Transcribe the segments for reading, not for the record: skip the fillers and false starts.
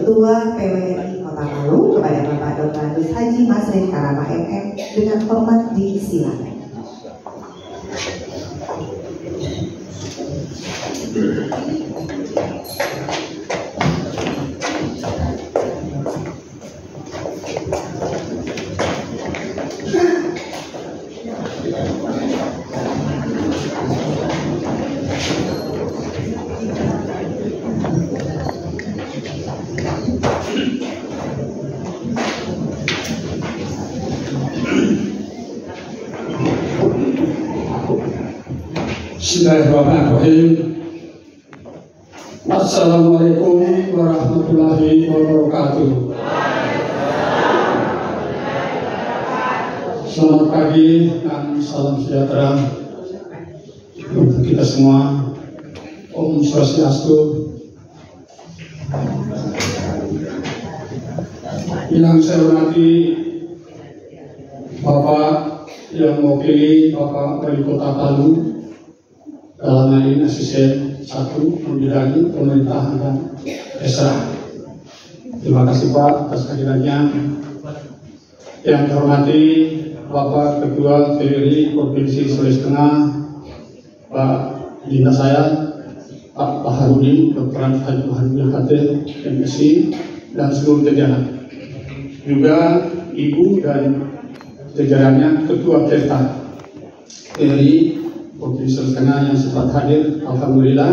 Ketua PWRI Kota Palu kepada Bapak Dr. Haji Masrin Karama MM dengan hormat disilakan. Bismillahirrahmanirrahim. Assalamualaikum warahmatullahi wabarakatuh. Selamat pagi dan salam sejahtera untuk kita semua. Om Swastiastu. Yang saya hormati Bapak yang mewakili Bapak Wali Kota Palu, dalam hal ini asisten 1 membidangi pemerintahan dan desa. Terima kasih Pak atas kehadirannya. Yang dihormati Bapak Ketua PWRI Provinsi Sulawesi Tengah, Pak Dinda saya, Pak Harudin, Dr. Harudin Hatir, MSI, dan seluruh jajaran. Juga Ibu dan jajarannya Ketua Kerta PWRI Provinsi Sulawesi Tengah yang sempat hadir, alhamdulillah.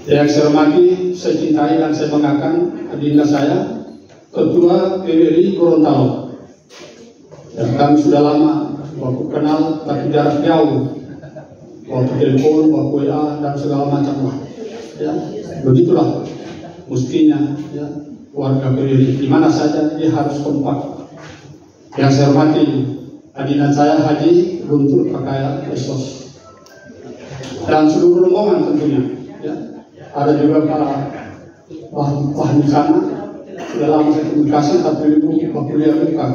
Yang saya hormati, saya cintai dan saya banggakan adinda saya, Ketua PWRI Gorontalo. Dan kami sudah lama waktu kenal tapi jarak jauh, waktu telepon, waktu WA dan segala macam lah. Ya, begitulah mestinya ya, warga PWRI di mana saja dia harus kompak. Yang saya hormati adinda saya Haji Guntur Pakaya Esos dan seluruh rombongan tentunya ya. Ada juga Pak di sana, sudah lama saya komunikasi tapi Ibu kuliah lupa.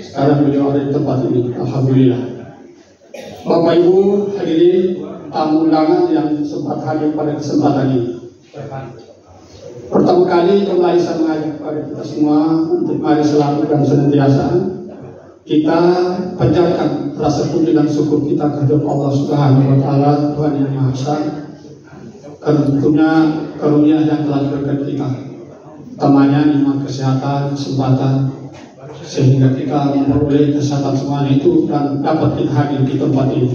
Sekarang beliau ada di tempat ini, alhamdulillah. Bapak Ibu hadirin tamu undangan yang sempat hadir pada kesempatan ini. Pertama kali kembali saya mengajak kepada kita semua untuk mari selalu dan senantiasa kita panjatkan rasa puji dan syukur kita kehadirat Allah Subhanahu wa Ta'ala, Tuhan yang Maha Esa, karena tentunya karunia yang telah diberikan kita, utamanya nikmat kesehatan, kesempatan, sehingga kita memperoleh kesehatan semuanya itu dan dapat kita hadir di tempat ini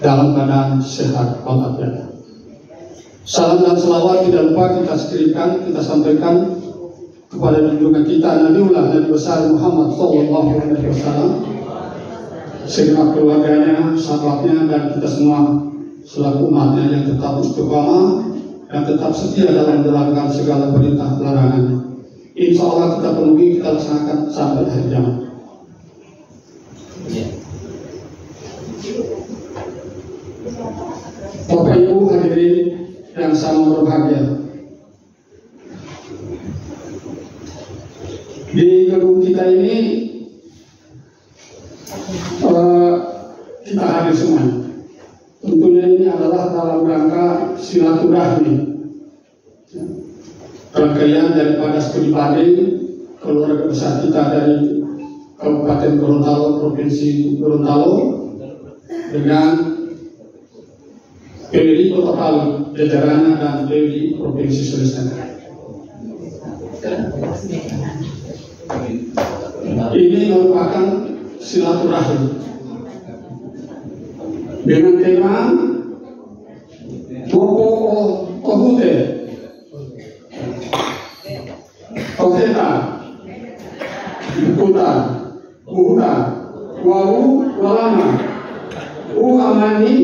dalam keadaan sehat walafiat. Salam dan selawat tidak lupa kita kirimkan, kita sampaikan kepada junjungan kita Nabiullah Nabi besar Muhammad Sallallahu Alaihi Wasallam, segenap keluarganya, sahabatnya, dan kita semua selaku umatnya yang tetap istiqamah dan tetap setia dalam menjalankan segala perintah larangannya. Insya Allah kita penuhi, kita laksanakan sampai hari kiamat. Bapak Ibu hadirin yang sangat berbahagia, di gedung kita ini kita hadir semua. Tentunya ini adalah dalam rangka silaturahmi, rangkaian daripada studi banding keluarga besar kita dari Kabupaten Gorontalo, Provinsi Gorontalo, dengan PWRI Kota Palu, jajarannya, dan PWRI Provinsi Sulawesi Tengah. Ini merupakan silaturahmi dengan tema Mopo Ohute Oheta Bukuta Buhuta Wau Walama Amani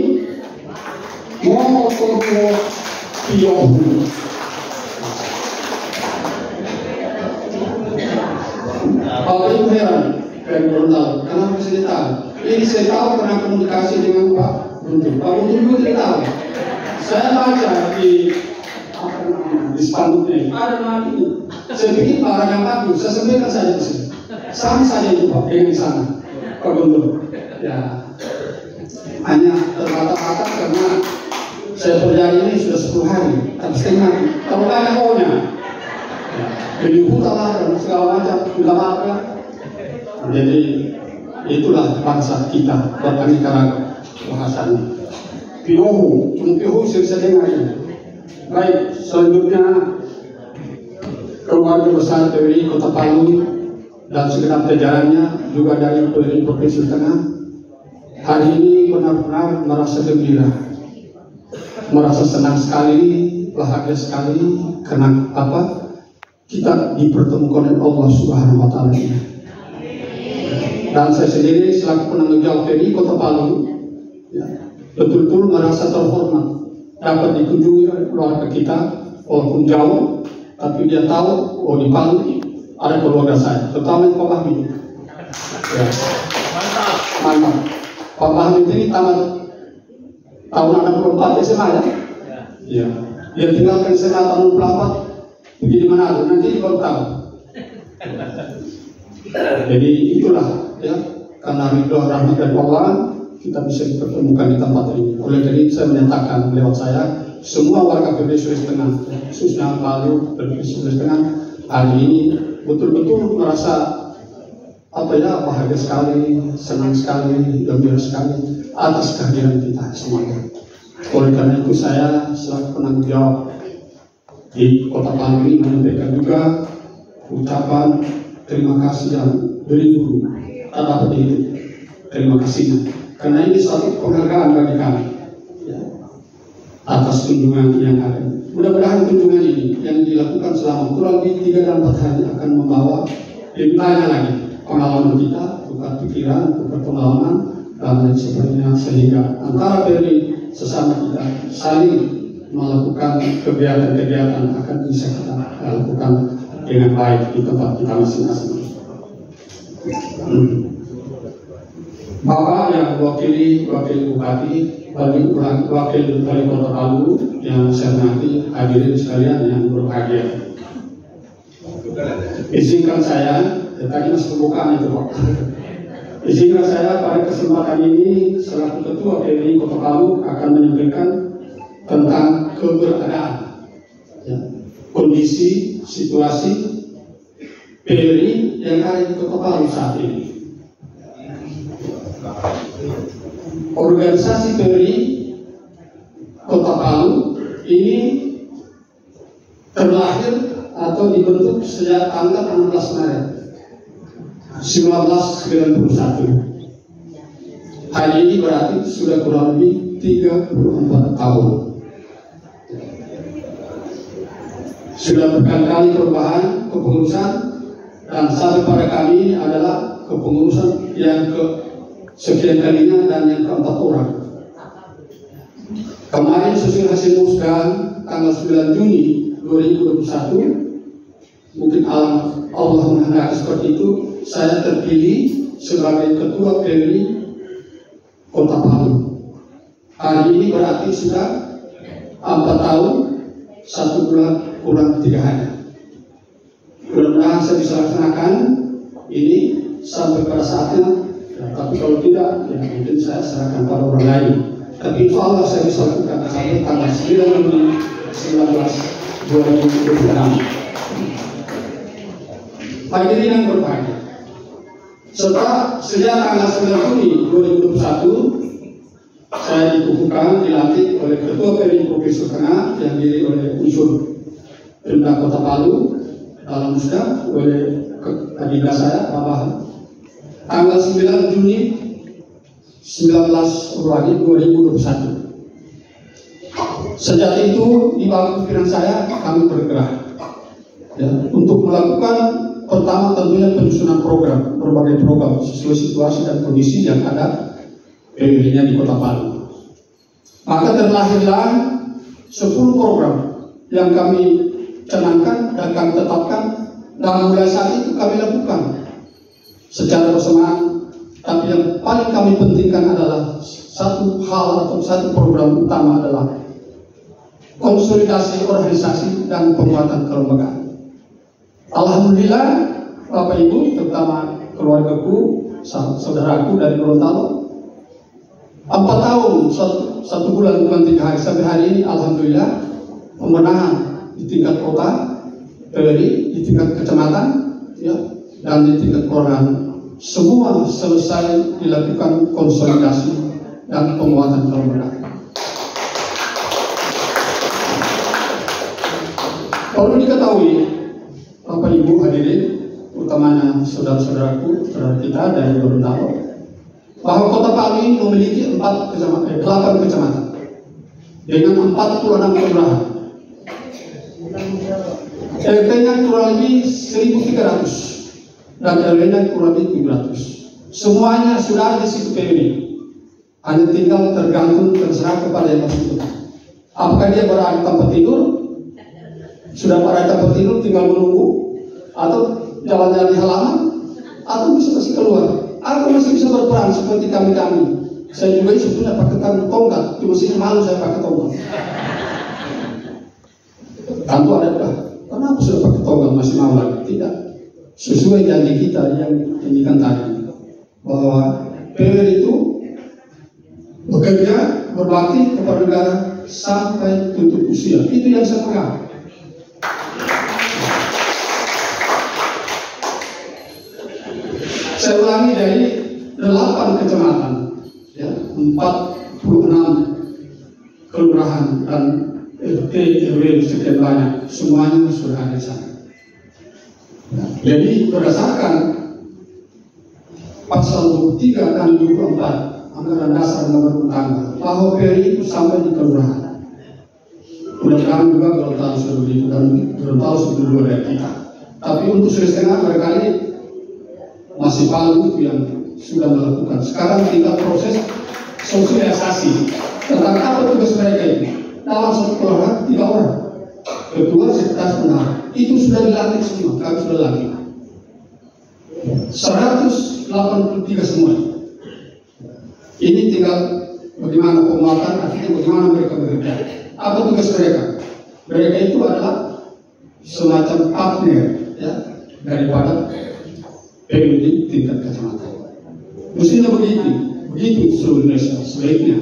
Moho Kopo Iyohu. Bapak Ibu heran dari Gorontalo, kenapa saya tahu? Ini saya tahu karena komunikasi dengan Pak Guntur. Pak Guntur juga tidak tahu. Saya baca di spanduknya ada nama ini. Saya pikir barang yang bagus, saya sampaikan saja di sini. Sama saja itu Pak, yang di sana, Pak Guntur. Ya, hanya terbata-bata karena saya perjalanan ini sudah 10 hari, tapi setengah, kalau nggak ada maunya. Jadi hutan dan segala macam, sudah apa. Jadi itulah bangsa kita, beraneka bahasanya. Piohu, cuma piohu saya dengar ini. Baik, selanjutnya keluarga besar PWRI Kota Palu dan segenap jajarannya juga dari PWRI Provinsi Tengah hari ini benar-benar merasa gembira, merasa senang sekali, bahagia sekali karena apa? Kita dipertemukan oleh Allah Subhanahu Wa Taala. Dan saya sendiri selaku penanggung jawab PWRI Kota Palu, ya, betul-betul merasa terhormat dapat dikunjungi oleh keluarga kita, walaupun jauh, tapi dia tahu, oh di Palu ada keluarga saya, terutama Pak Mahmi. Ya. Mantap. Pak Mahmi ini tamat tahun 64 SMA ya? Ya. Dia tinggalkan SMA tahun 64, pergi di Manado, nanti baru tahu. Jadi itulah ya, karena ridho rahmat dari Allah kita bisa dipertemukan di tempat ini. Oleh karena itu saya menyatakan lewat saya semua warga PWRI Sulawesi Tengah, khususnya Palu dan Sulawesi Tengah hari ini betul-betul merasa apa ya, bahagia sekali, senang sekali, gembira sekali atas kehadiran kita semuanya. Oleh karena itu saya selaku penanggung jawab di Kota Palu ini menyampaikan juga ucapan terima kasih yang beribu terhadap itu. Terima kasih. Karena ini suatu penghargaan bagi kami ya, atas kunjungan yang ada. Mudah-mudahan kunjungan ini yang dilakukan selama kurang lebih 3 dan 4 hari akan membawa lebih banyak lagi pengalaman kita, tukar pikiran, tukar pengalaman dan lain sebagainya, sehingga antara PWRI sesama kita saling melakukan kegiatan-kegiatan akan bisa kita lakukan dengan baik di tempat kita masing-masing. Bapak yang wakil bupati, wakil wali kota Palu yang saya hormati, hadirin sekalian yang berbahagia. Izinkan saya, tadi masih pembukaan itu Pak. Izinkan saya pada kesempatan ini selaku ketua PWRI Kota Palu akan menyampaikan tentang keberadaan, ya, kondisi, situasi PWRI yang ada di Kota Palu saat ini. Organisasi PWRI Kota Palu ini terlahir atau dibentuk sejak tanggal 16 Maret 1991. Hari ini berarti sudah kurang lebih 34 tahun. Sudah berkali-kali perubahan kepengurusan dan sampai pada kali ini adalah kepengurusan yang ke sekian kalinya dan yang keempat orang. Kemarin sesuai hasil musda tanggal 9 Juni 2021, mungkin Allah menghendaki seperti itu, saya terpilih sebagai ketua PWRI Kota Palu. Hari ini berarti sudah 4 tahun 1 bulan kurang 3 hari. Mudah-mudahan saya bisa laksanakan ini sampai pada saatnya. Ya, tapi kalau tidak, ya mungkin saya serahkan pada orang lain. Tapi insya Allah saya bisa lakukan sampai tanggal 9 Juni 2026. Hadirin yang berbahagia, setelah sejak tanggal 9 Juni 2021 saya dikukuhkan dilantik oleh Ketua PWRI Provinsi Tengah yang diri oleh unsur Pemda Kota Palu dalam musda oleh adinda saya Bapak tanggal 9 Juni 19 Februari 2021. Sejak itu di bawah pimpinan saya kami bergerak ya, untuk melakukan pertama tentunya penyusunan program, berbagai program sesuai situasi dan kondisi yang ada PWRI-nya di Kota Palu. Maka terlahirlah 10 program yang kami canangkan dan kami tetapkan, dan mulai saat itu kami lakukan secara bersamaan. Tapi yang paling kami pentingkan adalah satu hal atau satu program utama adalah konsolidasi organisasi dan penguatan kelembagaan. Alhamdulillah Bapak Ibu, terutama keluargaku, saudaraku dari Gorontalo, 4 tahun, 1 bulan bukan 3 hari sampai hari ini, alhamdulillah pemenahan di tingkat kota, PWRI di tingkat kecamatan, ya, dan di tingkat kelurahan semua selesai dilakukan konsolidasi dan penguatan kelembagaan. Perlu diketahui, Bapak Ibu hadirin, utamanya saudara-saudaraku, saudara kita dari Gorontalo, bahwa Kota Palu ini memiliki 8 kecamatan dengan 46 kelurahan. RT-nya kurang lebih 1.300 dan RW-nya kurang lebih 700. Semuanya sudah ada di situ PWRI. Hanya tinggal terserah kepada yang bersangkutan. Apakah dia berada di tempat tidur? Sudah berada di tempat tidur, tinggal menunggu, atau jalan-jalan di halaman, atau bisa masih keluar. Aku masih bisa berperan seperti kami. Saya juga sebetulnya pakai tongkat, cuma sini malu saya pakai tongkat. Tentu ada, kenapa sudah pakai tongkat masih mau lagi? Tidak. Sesuai janji kita yang indikan tadi, bahwa PWRI itu bekerja berbakti kepada negara sampai tutup usia. Itu yang saya pegang. Saya ulangi, dari 8 kecamatan, ya, 46 kelurahan dan RT RW sekian banyak, semuanya sudah ada di sana. Jadi berdasarkan pasal 23 dan 24 anggaran dasar nomor rumah tangga, bahwa PWRI itu sampai di kelurahan. Mudah-mudahan juga Gorontalo sudah begitu dan Gorontalo sudah dua dari kita. Tapi untuk Sulawesi Tengah barangkali masih Palu yang sudah melakukan. Sekarang tinggal proses sosialisasi tentang apa tugas mereka itu. Dalam satu kelurahan 3 orang, ketua, sekretaris, bendahara. Itu sudah dilatih semua, kami sudah latih 183 semua. Ini tinggal bagaimana penguatan, artinya bagaimana mereka bekerja. Apa tugas mereka? Mereka itu adalah semacam partner, ya, daripada PWRI tingkat kecamatan. Mestinya begitu seluruh Indonesia sebaiknya.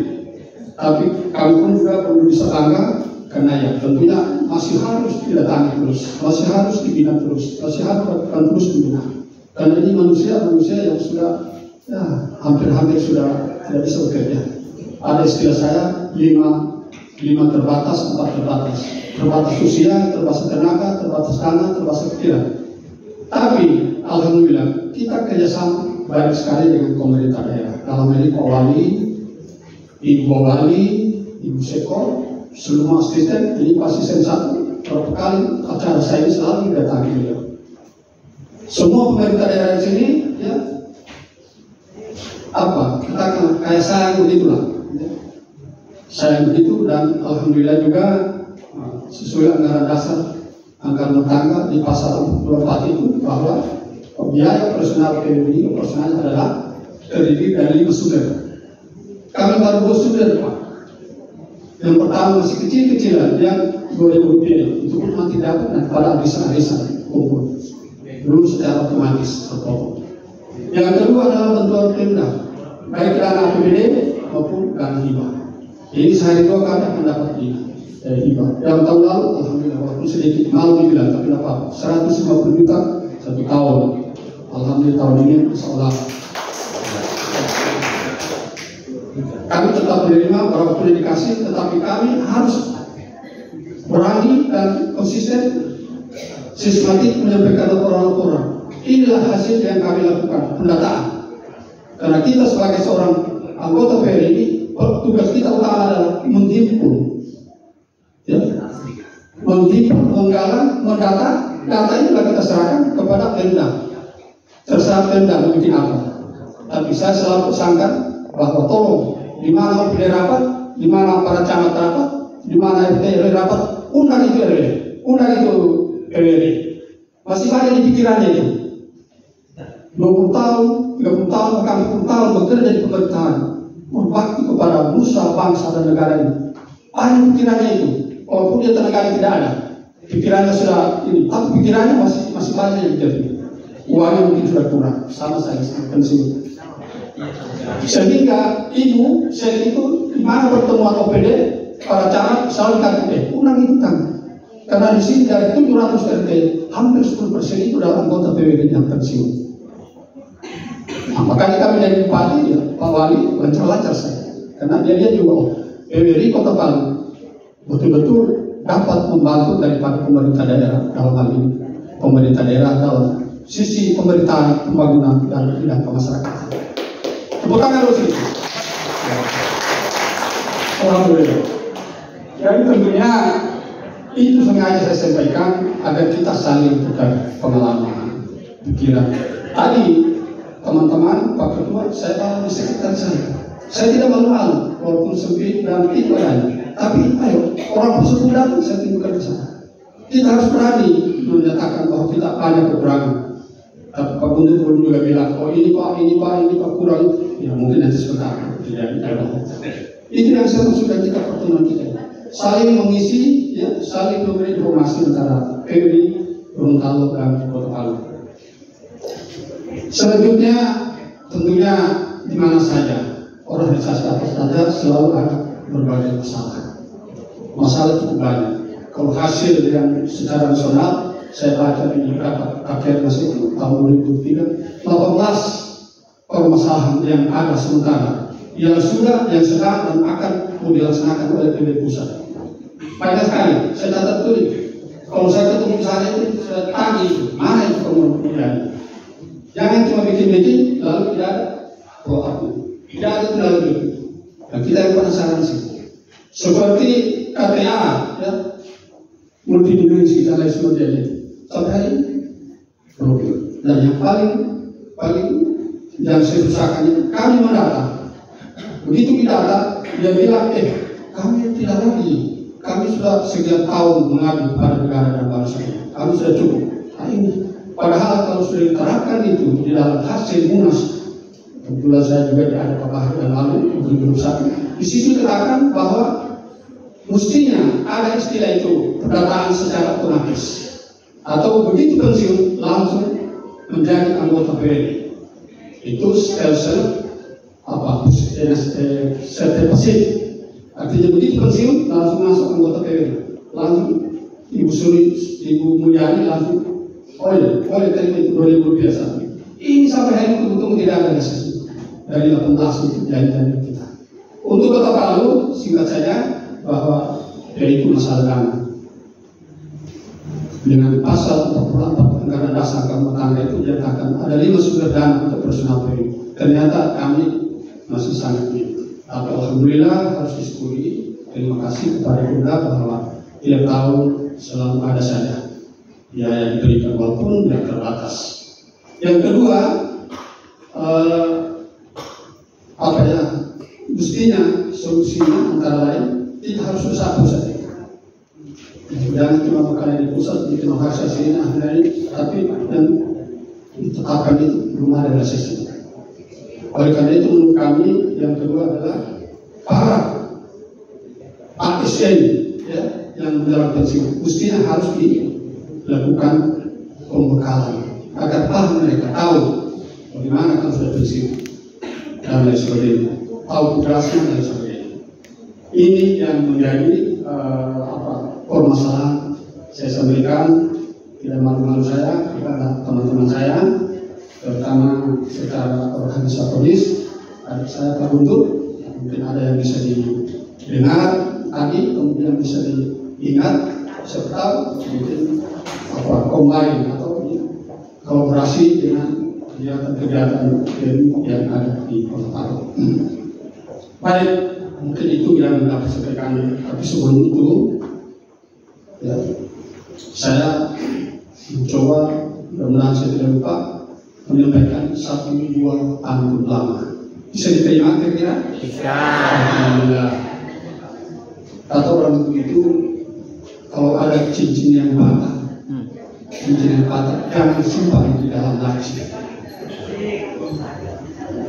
Tapi kami pun juga perlu bisa bangga karena ya tentunya masih harus didatangi terus, masih harus dibina terus, masih harus terus dibina. Karena ini manusia yang sudah ya, hampir sudah tidak bisa bekerja. Ada istilah saya 5 terbatas, 4 terbatas. Terbatas usia, terbatas tenaga, terbatas dana, terbatas pikiran. Tapi alhamdulillah kita kerjasama baik sekali dengan pemerintah daerah. Dalam ini Pak Wali, Ibu Wali, Ibu Sekor, seluruh asisten, ini asisten 1. Berapa kali acara saya ini selalu didatangi beliau. Semua pemerintah daerah di sini, ya, katakan kayak saya begitulah. Saya begitu dan alhamdulillah juga sesuai anggaran dasar anggaran rumah tangga di pasal 24 itu bahwa biaya personal PWRI operasional adalah terdiri dari 5 sumber. Kami baru 2 sumber, Pak. Yang pertama masih kecil-kecilan, yang Rp2.000 itu pun nanti dapat dan pada arisan kumpul. Dulu secara otomatis terpotong. Yang kedua adalah bantuan Pemda, baik dana APBD maupun dana hibah. Ini sehari 2 kali akan dapat hibah. Yang tahun lalu alhamdulillah walaupun sedikit malu dibilang tapi tidak apa-apa, 150 juta 1 tahun. Alhamdulillah tahun ini insyaallah kami tetap menerima berapa pun dikasih, tetapi kami harus berani dan konsisten sistematik menyampaikan laporan-laporan. Inilah hasil yang kami lakukan, pendataan. Karena kita sebagai seorang anggota PWRI ini, tugas kita utama adalah menghimpun, ya, menggalang, mendata. Data ini kita serahkan kepada Pemda. Terserah Pemda mau bikin apa. Tapi saya selalu pesankan bahwa tolong di mana OPD rapat, di mana para camat rapat, di mana RT RW rapat, undang itu RW, undang itu PWRI. Masih banyak di pikirannya itu. 20 tahun, 30 tahun, bahkan 40 tahun bekerja di pemerintahan, berbakti kepada nusa, bangsa dan negara ini. Banyak pikirannya itu, walaupun dia tenaganya tidak ada, pikirannya sudah ini, tapi pikirannya masih banyak yang jadi. Uangnya mungkin sudah kurang, sama saya pensiun. Sehingga ibu saya itu di mana pertemuan OPD pada cara selalu KTP kurang hitam. Karena di sini dari 700 RT hampir 10% itu adalah anggota PWD yang pensiun. Nah, makanya kami dari Bupati ya, Pak Wali lancar-lancar saya. Karena dia juga PWD Kota Palu betul-betul dapat membantu daripada pemerintah daerah dalam hal ini. Pemerintah daerah dalam sisi pemerintahan, pembangunan dan bidang kemasyarakatan. Tepuk tangan dulu sini. Alhamdulillah. Jadi tentunya itu sengaja saya sampaikan agar kita saling tukar pengalaman, pikiran. Tadi teman-teman Pak Ketua saya di sekitar saya. Saya tidak malu-malu walaupun sempit dan itu adanya. Tapi ayo orang tersebut datang saya tunjukkan ke sana. Kita harus berani menyatakan bahwa kita banyak kekurangan. Tapi Pak Gubernur juga bilang, oh ini Pak kurang. Ya mungkin nanti sebentar tidak ada. Itu yang saya maksudkan kita pertemuan kita. Saling mengisi, ya, saling memberi informasi antara PWD, Gorontalo dan Kota Palu. Selanjutnya, tentunya di mana saja organisasi apa saja selalu ada berbagai masalah. Masalah cukup banyak. Kalau hasil yang secara nasional, saya baca di beberapa Rakernas itu tahun 2003, 18 permasalahan yang ada sementara, yang sudah, yang sedang dan akan mau dilaksanakan oleh PWD pusat. Banyak sekali, saya catat tulis. Kalau saya ketemu misalnya itu, saya tanya itu, mana yang perlu dilakukan. Jangan cuma bikin-bikin, lalu tidak ada follow-up. Tidak ada tindak lanjut. Nah, kita yang penasaran sih. Seperti KTA, ya, multidimensi dan lain sebagainya. Sampai hari ini belum. Dan yang paling yang saya susahkan kami mendata. Begitu kita data, dia bilang, kami tidak lagi. Kami sudah sekian tahun mengabdi pada negara dan bangsa. Kami sudah cukup. Nah ini, padahal kalau sudah diterapkan itu di dalam hasil munas, kebetulan saya juga ada Pak Bahar dan lalu belum satu. Di situ diterapkan bahwa mestinya ada istilah itu pendataan secara otomatis. Atau begitu pensiun langsung menjadi anggota PWD. Itu sertifikasi. Artinya begitu pensiun langsung masuk anggota PWD. Langsung Ibu Suri, Ibu Mulyani langsung oleh terima itu Rp2.000 saat ini. Ini sampai hari itu betul tidak ada resesi dari 18 itu janji kita. Untuk Kota Palu singkat saja bahwa itu masalah dana. Dengan pasal 44 Anggaran Dasar Rumah Tangga itu dinyatakan ada 5 sumber dana untuk personal PWD. Ternyata kami masih sangat minim. Tapi alhamdulillah harus disyukuri. Terima kasih kepada Bunda bahwa tiap tahun selalu ada saja yang diberikan walaupun yang terbatas. Yang kedua, mestinya solusinya antara lain kita harus bersatu saja. Jangan cuma berkali di pusat, di Makassar sini, tapi yang ditetapkan itu belum ada resesi. Oleh karena itu menurut kami yang kedua adalah para ASN ya, yang mendalam pensiun mestinya harus dilakukan pembekalan agar paham mereka tahu bagaimana kalau sudah pensiun dan lain sebagainya, tahu tugasnya dan lain sebagainya. Ini yang menjadi permasalahan saya sampaikan, tidak malu-malu saya kepada teman-teman saya, terutama secara organisatoris. Adik saya Pak Guntur, mungkin ada yang bisa didengar tadi, kemudian bisa diingat, serta mungkin combine atau kolaborasi dengan kegiatan-kegiatan yang ada di Kota Palu. Baik, mungkin itu yang dapat saya sampaikan. Tapi sebelum itu, ya, saya mencoba, mudah-mudahan saya tidak lupa menyampaikan 1-2 pantun lama. Bisa diterima kira-kira? Bisa. Alhamdulillah. Kata orang begitu, kalau ada cincin yang patah, jangan simpan di dalam laci.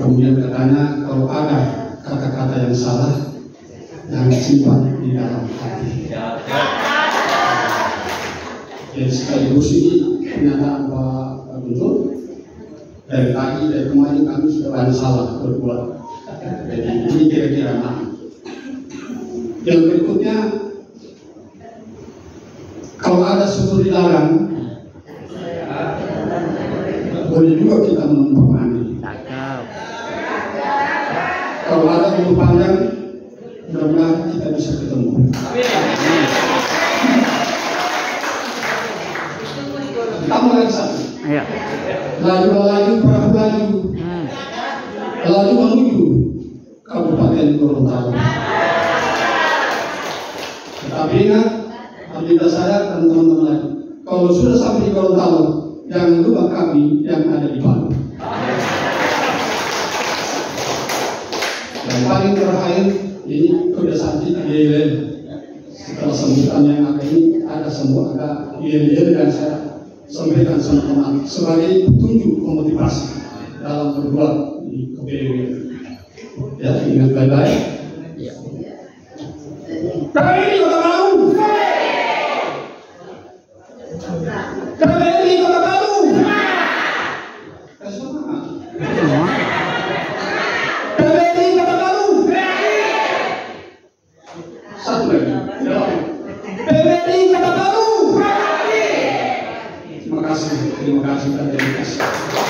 Kemudian katanya, kalau ada kata-kata yang salah, jangan simpan di dalam hati. Jadi sekaligus ini pernyataan Pak Guntur. Dari tadi, dari kemarin kami sudah banyak salah berbuat. Jadi ini kira-kira maaf. Yang berikutnya, kalau ada sumur dilarang, boleh juga kita menumpang mandi. Kalau ada umur panjang, mudah-mudahan kita bisa ketemu. Tambah lagi satu. Laju perahu laju menuju Kabupaten Gorontalo. Tetapi ingat, abdi saya dan teman-teman lagi, kalau sudah sampai di Gorontalo, jangan lupa kami yang ada di Palu. Yang paling terakhir, ini kebiasaan kita yel. Setelah sambutan yang agak ini, ada semua agak yel dan saya sampaikan sama teman sebagai petunjuk memotivasi dalam berbuat di KPRI. Ya, ingat baik-baik. KPRI Kota Palu. KPRI Kota Palu. KPRI Kota Palu. Satu lagi. KPRI Kota Palu. Terima kasih dan terima kasih.